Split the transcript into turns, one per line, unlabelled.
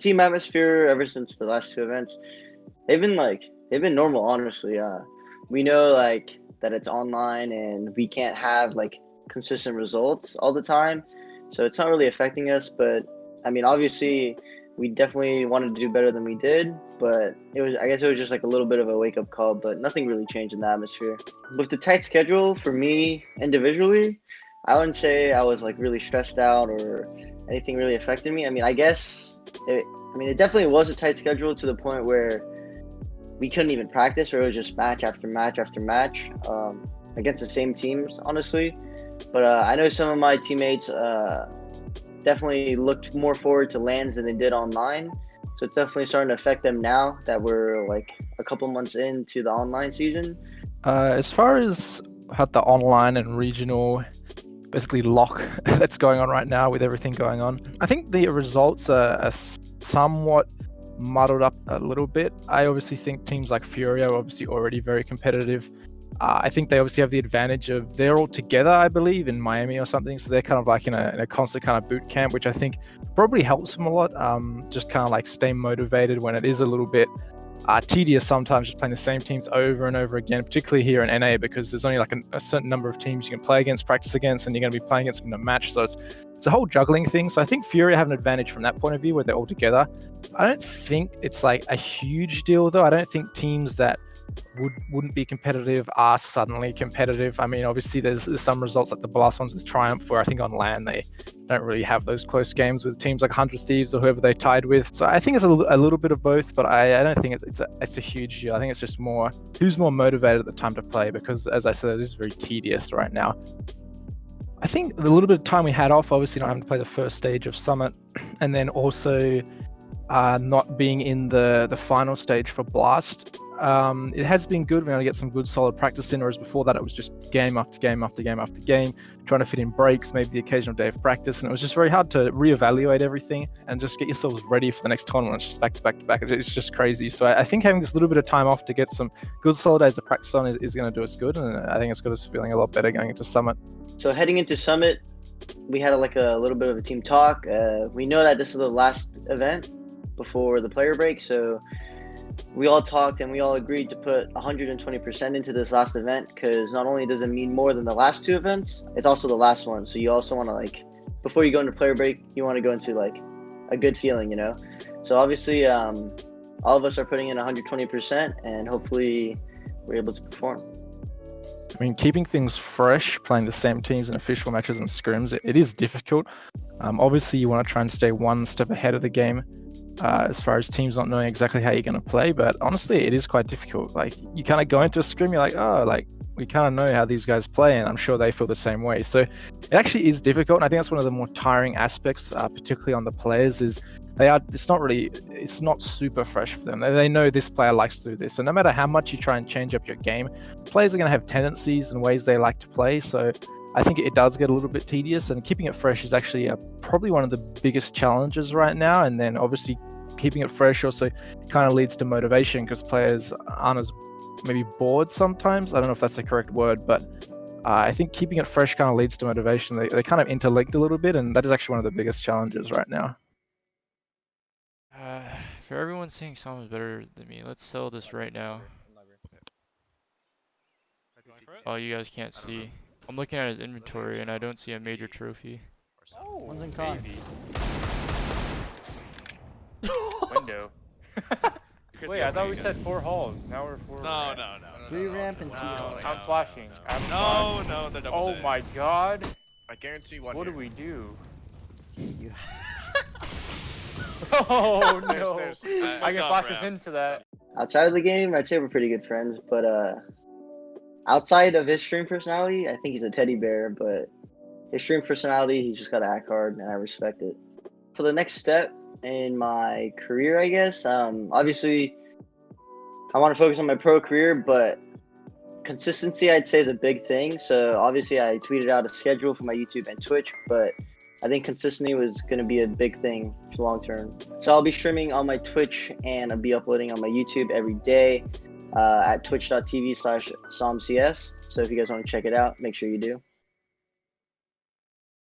team atmosphere ever since the last two events, they've been normal, honestly. We know like that it's online and we can't have like consistent results all the time, so it's not really affecting us. But I mean, obviously, we definitely wanted to do better than we did, but I guess it was just like a little bit of a wake up call, but nothing really changed in the atmosphere. With the tight schedule for me individually, I wouldn't say I was like really stressed out or anything really affected me. I mean, it definitely was a tight schedule to the point where we couldn't even practice, where it was just match after match after match against the same teams, honestly. But I know some of my teammates definitely looked more forward to LANs than they did online. So it's definitely starting to affect them now that we're like a couple months into the online season.
As far as how the online and regional basically lock that's going on right now with everything going on, I think the results are somewhat muddled up a little bit. I obviously think teams like Fury are obviously already very competitive. I think they obviously have the advantage of they're all together, I believe, in Miami or something. So they're kind of like in a constant kind of boot camp, which I think probably helps them a lot. Just kind of like stay motivated when it is a little bit tedious sometimes, just playing the same teams over and over again, particularly here in NA, because there's only like a certain number of teams you can play against, practice against, and you're going to be playing against them in a match. So it's a whole juggling thing. So I think Fury have an advantage from that point of view where they're all together. I don't think it's like a huge deal though. I don't think teams that wouldn't be competitive are suddenly competitive. I mean, obviously there's some results like the last ones with Triumph where I think on LAN they don't really have those close games with teams like 100 Thieves or whoever they tied with. So I think it's a little bit of both, but I don't think it's a huge deal. I think it's just more who's more motivated at the time to play, because as I said, this is very tedious right now. I think the little bit of time we had off, obviously not having to play the first stage of Summit, and then also not being in the final stage for Blast. It has been good. We're going to get some good solid practice in, whereas before that it was just game after game after game after game, trying to fit in breaks, maybe the occasional day of practice, and it was just very hard to reevaluate everything and just get yourselves ready for the next tournament. It's just back to back to back. It's just crazy. So I think having this little bit of time off to get some good solid days to practice on is going to do us good, and I think it's got us feeling a lot better going into Summit.
So heading into Summit, we had like a little bit of a team talk. We know that this is the last event before the player break, so we all talked and we all agreed to put 120% into this last event, because not only does it mean more than the last two events, it's also the last one. So you also want to, like, before you go into player break, you want to go into like a good feeling, you know. So obviously all of us are putting in 120%, and hopefully we're able to perform.
I mean, keeping things fresh, playing the same teams in official matches and scrims, it is difficult. Obviously you want to try and stay one step ahead of the game as far as teams not knowing exactly how you're going to play, but honestly it is quite difficult. Like, you kind of go into a scrim, you're like, oh, like, we kind of know how these guys play, and I'm sure they feel the same way. So it actually is difficult, and I think that's one of the more tiring aspects, particularly on the players, is it's not super fresh for them. They know this player likes to do this, so no matter how much you try and change up your game, players are going to have tendencies and ways they like to play. So I think it does get a little bit tedious, and keeping it fresh is actually probably one of the biggest challenges right now. And then obviously keeping it fresh also kind of leads to motivation, because players aren't as maybe bored sometimes. I don't know if that's the correct word, but I think keeping it fresh kind of leads to motivation. They kind of interlinked a little bit, and that is actually one of the biggest challenges right now.
For everyone saying someone's better than me, let's sell this right now. Oh, you guys can't see. I'm looking at his inventory and I don't see a major trophy.
Oh, one's in cons.
Window.
Wait, I thought we said 4 halls. Now we're 4.
No.
3 ramp and 2 hall.
No.
I'm flashing.
No, they're double.
Oh my god.
I guarantee one.
What
here.
do we do?
You
Oh no.
There's
I can flash us into that.
outside of the game, I'd say we're pretty good friends, but outside of his stream personality, I think he's a teddy bear, but his stream personality, he's just got to act hard, and I respect it. For the next step in my career, I guess, obviously I want to focus on my pro career, but consistency, I'd say, is a big thing. So obviously I tweeted out a schedule for my YouTube and Twitch, but I think consistency was going to be a big thing for long term. So I'll be streaming on my Twitch and I'll be uploading on my YouTube every day at twitch.tv/SomCS. So if you guys want to check it out, make sure you do.